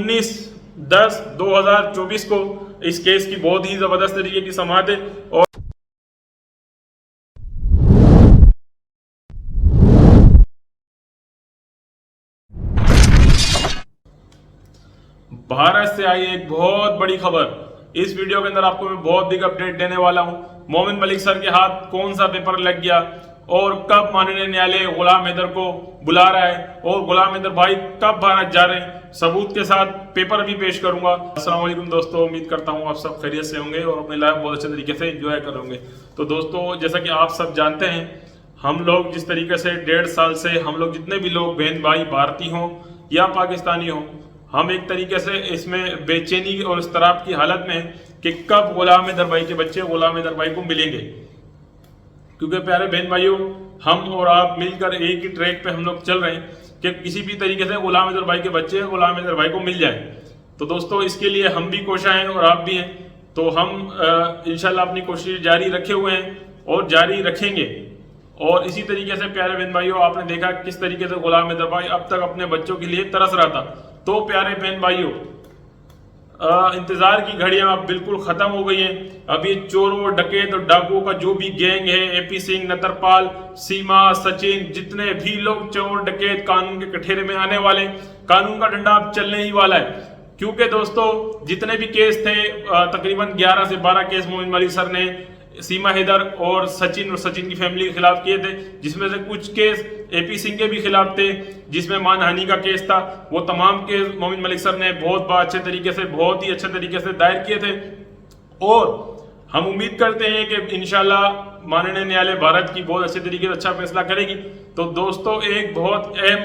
19/10/2024 को इस केस की बहुत ही जबरदस्त तरीके की समाअत है। और भारत से आई एक बहुत बड़ी खबर। इस वीडियो के अंदर आपको मैं बहुत बिग अपडेट देने वाला हूं। मोमिन मलिक सर के हाथ कौन सा पेपर लग गया और कब माननीय न्यायालय गुलाम हैदर को बुला रहा है और गुलाम हैदर भाई कब भारत जा रहे हैं, सबूत के साथ पेपर भी पेश करूंगा। अस्सलाम वालेकुम दोस्तों, उम्मीद करता हूं आप सब खैरियत से होंगे और अपनी लाइफ बहुत अच्छे तरीके से एंजॉय करोगे। तो दोस्तों, जैसा कि आप सब जानते हैं, हम लोग जिस तरीके से 1.5 साल से हम लोग जितने भी लोग बहन भाई भारतीय हों या पाकिस्तानी हों, हम एक तरीके से इसमें बेचैनी और इस्तराब की हालत में हैं कि कब गुलाम हैदर भाई के बच्चे गुलाम हैदर भाई को मिलेंगे। क्योंकि प्यारे बहन भाइयों, हम और आप मिलकर एक ही ट्रैक पे हम लोग चल रहे हैं कि किसी भी तरीके से गुलाम हैदर भाई के बच्चे गुलाम हैदर भाई को मिल जाए। तो दोस्तों, इसके लिए हम भी कोशिश हैं और आप भी हैं। तो हम इंशाल्लाह अपनी कोशिश जारी रखे हुए हैं और जारी रखेंगे। और इसी तरीके से प्यारे बहन भाइयों, आपने देखा किस तरीके से गुलाम हैदर भाई अब तक अपने बच्चों के लिए तरस रहा था। तो प्यारे बहन भाइयों, इंतजार की घड़ियां अब बिल्कुल खत्म हो गई हैं। अभी चोरों डकैत और डाकुओं का जो भी गैंग है, एपी सिंह, नतरपाल, सीमा, सचिन, जितने भी लोग चोर डकैत कानून के कठेरे में आने वाले, कानून का डंडा अब चलने ही वाला है। क्योंकि दोस्तों, जितने भी केस थे, तकरीबन 11 से 12 केस मोमिन मलिक सर ने सीमा हैदर और सचिन की फैमिली के खिलाफ किए थे, जिसमें से कुछ केस एपी सिंह के भी खिलाफ थे, जिसमें मानहानि का केस था। वो तमाम केस मोमिन मलिक सर ने बहुत अच्छे तरीके से, बहुत ही अच्छे तरीके से दायर किए थे। और हम उम्मीद करते हैं कि इंशाल्लाह माननीय न्यायालय भारत की बहुत अच्छे तरीके से अच्छा फैसला करेगी। तो दोस्तों, एक बहुत अहम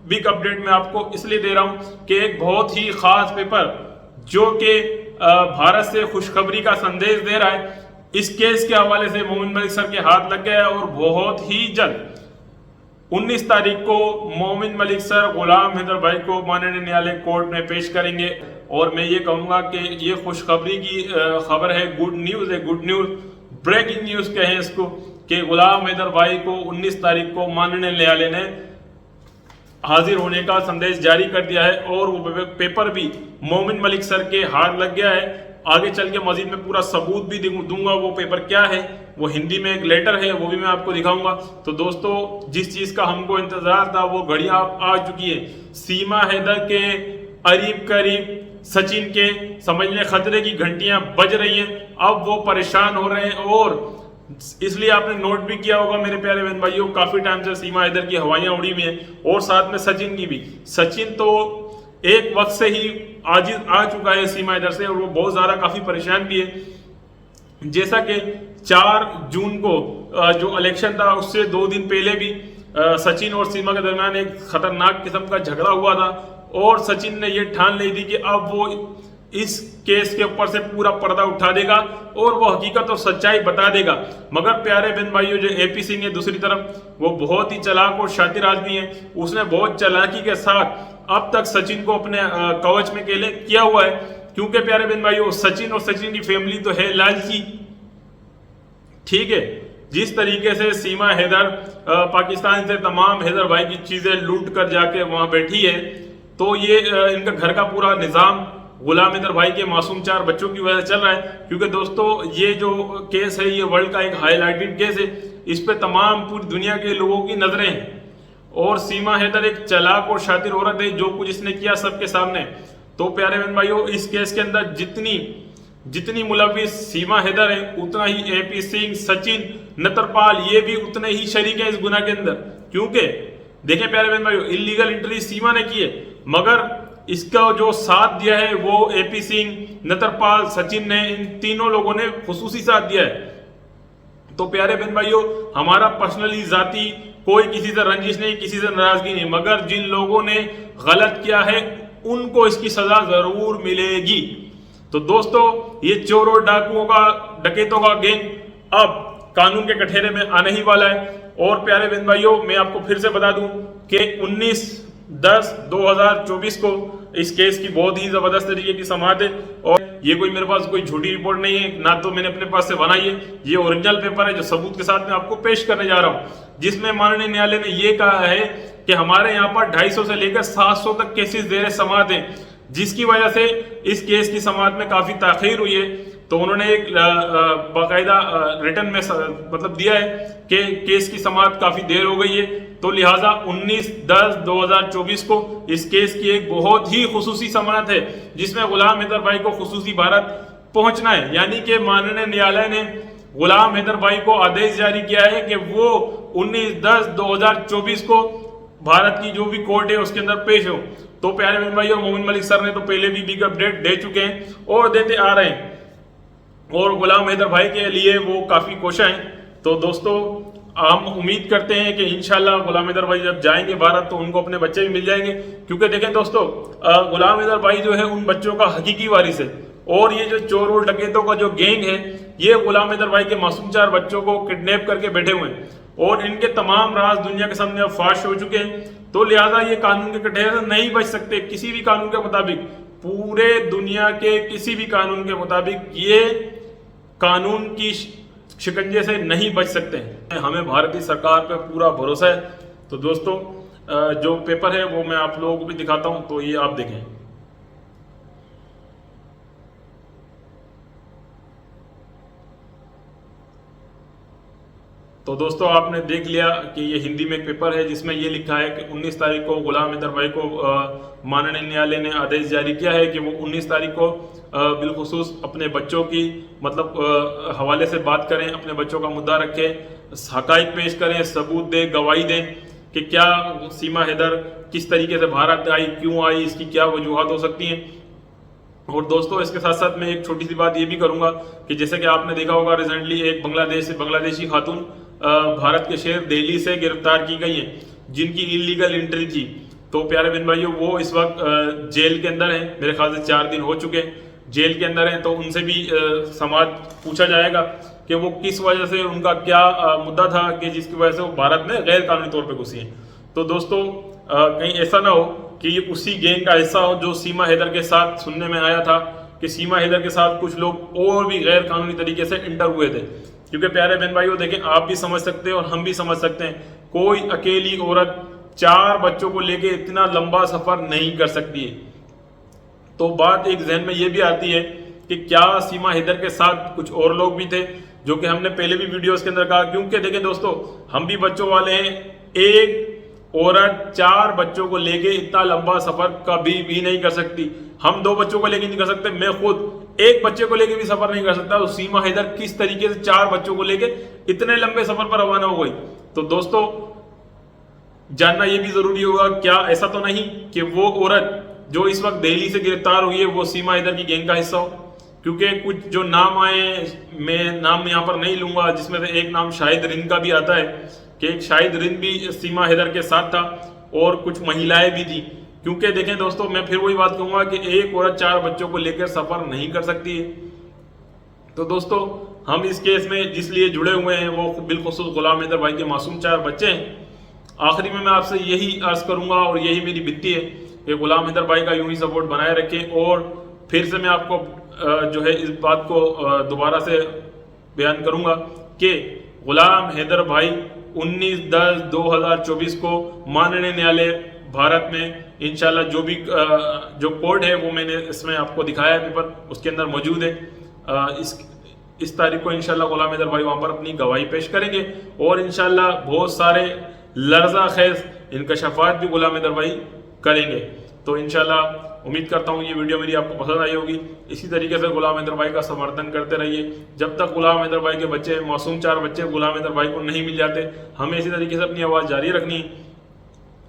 बिग अपडेट मैं आपको इसलिए दे रहा हूं कि एक बहुत ही खास पेपर जो कि भारत से खुशखबरी का संदेश दे रहा है, इस केस के हवाले से मोमिन मलिक सर के हाथ लग गया है। और बहुत ही जल्द 19 तारीख को मोमिन मलिक सर गुलाम हैदर भाई को माननीय न्यायालय कोर्ट में पेश करेंगे। और मैं ये कहूंगा कि ये खुशखबरी की खबर है, गुड न्यूज है, गुड न्यूज, ब्रेकिंग न्यूज कहें इसको, कि गुलाम हैदर भाई को 19 तारीख को माननीय न्यायालय ने हाजिर होने का संदेश जारी कर दिया है। और वो पेपर भी मोमिन मलिक सर के हाथ लग गया है। आगे चल के मजीद में पूरा सबूत भी दूंगा। वो पेपर क्या है, वो हिंदी में एक लेटर है, वो भी मैं आपको दिखाऊंगा। तो दोस्तों, जिस चीज का हमको इंतजार था वो घड़ियां आ चुकी है। सीमा हैदर के करीब सचिन के समझने खतरे की घंटियां बज रही हैं। अब वो परेशान हो रहे हैं। और इसलिए आपने नोट भी किया होगा मेरे प्यारे बहन भाइयों, काफी टाइम से सीमा हैदर की हवाइयां उड़ी हुई हैं और साथ में सचिन की भी। सचिन तो एक वक्त से ही आज आ चुका है सीमा हैदर से, और वो बहुत ज्यादा काफी परेशान भी है। जैसा कि 4 जून को जो इलेक्शन था उससे 2 दिन पहले भी सचिन और सीमा के दरमियान एक खतरनाक किस्म का झगड़ा हुआ था। और सचिन ने यह ठान ली थी कि अब वो इस केस के ऊपर से पूरा पर्दा उठा देगा और वो हकीकत और सच्चाई बता देगा। मगर प्यारे बहन भाइयों, जो एपी सिंह है दूसरी तरफ, वो बहुत ही चालाक और शातिर आदमी है। उसने बहुत चालाकी के साथ अब तक सचिन को अपने कवच में किया हुआ है। क्योंकि प्यारे बहन भाइयों, सचिन और सचिन की फैमिली तो है लालची, ठीक है। जिस तरीके से सीमा हैदर पाकिस्तान से तमाम हैदर भाई की चीजें लूट कर जाके वहां बैठी है, तो ये इनका घर का पूरा निजाम गुलाम हैदर भाई के मासूम 4 बच्चों की वजह से चल रहा है। क्योंकि दोस्तों, ये जो केस है ये वर्ल्ड का एक हाईलाइटेड केस है। इस पे तमाम पूरी दुनिया के लोगों की नजरें हैं। और सीमा हैदर एक चालाक और शातिर औरत है, जो कुछ इसने किया सबके सामने। तो प्यारे बहन भाइयों, इस केस के अंदर जितनी मुलविस सीमा हैदर है, उतना ही एपी सिंह, सचिन, नतरपाल, ये भी उतने ही शरीक है इस गुनाह के अंदर। क्योंकि देखें प्यारे बहन भाइयों, इलीगल एंट्री सीमा ने की है, मगर इसका जो साथ दिया है वो एपी सिंह, नतरपाल, सचिन ने, इन तीनों लोगों ने खुसूसी साथ दिया है। तो प्यारे बहन भाइयों, हमारा पर्सनली जाती कोई किसी से रंजिश नहीं, किसी से नाराजगी नहीं, मगर जिन लोगों ने गलत किया है उनको इसकी सजा जरूर मिलेगी। तो दोस्तों, ये चोरों डाकुओं का, डकैतों का गैंग अब कानून के कठेरे में आने ही वाला है। और प्यारे बहन भाइयों, मैं आपको फिर से बता दूं कि 19/10/2024 को इस केस की बहुत ही जबरदस्त तरीके की समाअत है। और ये कोई मेरे पास कोई झूठी रिपोर्ट नहीं है, ना तो मैंने अपने पास से बनाई है। ये ओरिजिनल पेपर है जो सबूत के साथ मैं आपको पेश करने जा रहा हूं, जिसमें माननीय न्यायालय ने ये कहा है कि हमारे यहाँ पर 250 से लेकर 700 तक केसेस जेर समाअत हैं, जिसकी वजह से इस केस की समाअत में काफी ताखीर हुई है। तो उन्होंने एक बाकायदा रिटर्न में मतलब दिया है कि केस की समाअत काफी देर हो गई है, तो लिहाजा 19/10/2024 को इस केस की एक बहुत ही खुसूसी समाअत है जिसमें गुलाम हैदर भाई को खुसूसी भारत पहुंचना है। यानी कि माननीय न्यायालय ने गुलाम हैदर भाई को आदेश जारी किया है कि वो 19/10/2024 को भारत की जो भी कोर्ट है उसके अंदर पेश हो। तो प्यारे बहन भाई और मोमिन मलिक सर ने तो पहले भी बिग अपडेट दे चुके हैं और देते आ रहे हैं, और गुलाम हैदर भाई के लिए वो काफी कोशा है। तो दोस्तों हम उम्मीद करते हैं कि इंशाल्लाह गुलाम हैदर भाई जब जाएंगे भारत तो उनको अपने बच्चे भी मिल जाएंगे, क्योंकि देखें दोस्तों गुलाम हैदर भाई जो है उन बच्चों का हकीकी वारिस है, और ये जो चोर और डकैतों का जो गैंग है ये गुलाम हैदर भाई के मासूम 4 बच्चों को किडनैप करके बैठे हुए हैं, और इनके तमाम राज दुनिया के सामने अब फाश हो चुके हैं। तो लिहाजा ये कानून के कटघरे से नहीं बच सकते, किसी भी कानून के मुताबिक, पूरे दुनिया के किसी भी कानून के मुताबिक ये कानून की शिकंजे से नहीं बच सकते हैं। हमें भारतीय सरकार पर पूरा भरोसा है। तो दोस्तों जो पेपर है वो मैं आप लोगों को भी दिखाता हूं, तो ये आप देखें। तो दोस्तों आपने देख लिया कि ये हिंदी में एक पेपर है जिसमें ये लिखा है कि 19 तारीख को गुलाम हैदर भाई को माननीय न्यायालय ने आदेश जारी किया है कि वो 19 तारीख को बिलखुसूस अपने बच्चों की मतलब हवाले से बात करें, अपने बच्चों का मुद्दा रखें, हकाइक पेश करें, सबूत दें, गवाही दें कि क्या सीमा हैदर किस तरीके से भारत आई, क्यों आई, इसकी क्या वजूहत हो सकती हैं। और दोस्तों इसके साथ साथ मैं एक छोटी सी बात ये भी करूंगा कि जैसे कि आपने देखा होगा रिसेंटली एक बांग्लादेशी खातून भारत के शहर दिल्ली से गिरफ्तार की गई है जिनकी इलीगल एंट्री थी। तो प्यारे बहन भाइयों वो इस वक्त जेल के अंदर है, मेरे ख्याल से 4 दिन हो चुके हैं जेल के अंदर हैं। तो उनसे भी समाज पूछा जाएगा कि वो किस वजह से, उनका क्या मुद्दा था कि जिसकी वजह से वो भारत में गैर कानूनी तौर पर घुसी हैं। तो दोस्तों कहीं ऐसा ना हो कि ये उसी गैंग का हिस्सा हो जो सीमा हैदर के साथ सुनने में आया था कि सीमा हैदर के साथ कुछ लोग और भी गैर कानूनी तरीके से इंटर हुए थे। क्योंकि प्यारे बहन भाइयों देखें, आप भी समझ सकते हैं और हम भी समझ सकते हैं, कोई अकेली औरत 4 बच्चों को लेके इतना लंबा सफर नहीं कर सकती है। तो बात एक जहन में ये भी आती है कि क्या सीमा हैदर के साथ कुछ और लोग भी थे, जो कि हमने पहले भी वीडियोस के अंदर कहा। क्योंकि देखें दोस्तों, हम भी बच्चों वाले हैं, एक औरत 4 बच्चों को लेके इतना लंबा सफर कभी भी नहीं कर सकती। हम 2 बच्चों को लेके नहीं कर सकते, मैं खुद एक बच्चे को लेके भी सफर नहीं कर सकता। तो सीमा हैदर किस तरीके से 4 बच्चों को लेके इतने लंबे सफर पर रवाना हो गई। तो दोस्तों जानना यह भी जरूरी होगा, क्या ऐसा तो नहीं कि वो औरत जो इस वक्त दिल्ली से गिरफ्तार हुई है वो सीमा हैदर की गैंग का हिस्सा हो। क्योंकि कुछ जो नाम आए, मैं नाम यहाँ पर नहीं लूंगा, जिसमें से एक नाम शाहिद रिंद का भी आता है कि एक शाहिद रिंद भी सीमा हैदर के साथ था और कुछ महिलाएं भी थी। क्योंकि देखें दोस्तों, मैं फिर वही बात कहूंगा कि एक औरत 4 बच्चों को लेकर सफर नहीं कर सकती है। तो दोस्तों हम इस केस में जिसलिए जुड़े हुए हैं वो बिलखुसूस गुलाम हैदर भाई के मासूम 4 बच्चे हैं। आखिरी में मैं आपसे यही अर्ज करूंगा और यही मेरी विनती है कि गुलाम हैदर भाई का यूं ही सपोर्ट बनाए रखें। और फिर से मैं आपको जो है इस बात को दोबारा से बयान करूंगा कि गुलाम हैदर भाई 19/10/2024 को माननीय न्यायालय भारत में इंशाल्लाह जो भी जो कोड है वो मैंने इसमें आपको दिखाया है, पेपर उसके अंदर मौजूद है। इस तारीख को इंशाल्लाह गुलाम हैदर भाई वहाँ पर अपनी गवाही पेश करेंगे और इंशाल्लाह बहुत सारे लर्जा खेज इंकशाफात भी गुलाम हैदर भाई करेंगे। तो इंशाल्लाह उम्मीद करता हूँ ये वीडियो मेरी आपको पसंद आई होगी। इसी तरीके से गुलाम हैदर भाई का समर्थन करते रहिए। जब तक गुलाम हैदर भाई के बच्चे, मासूम 4 बच्चे गुलाम हैदर भाई को नहीं मिल जाते, हमें इसी तरीके से अपनी आवाज़ जारी रखनी है।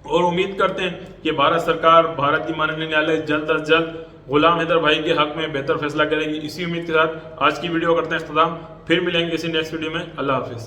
और उम्मीद करते हैं कि भारत सरकार, भारत की माननीय न्यायालय जल्द अज जल्द गुलाम हैदर भाई के हक में बेहतर फैसला करेगी। इसी उम्मीद के साथ आज की वीडियो करते हैं इख्तिताम। फिर मिलेंगे किसी नेक्स्ट वीडियो में। अल्लाह हाफिज़।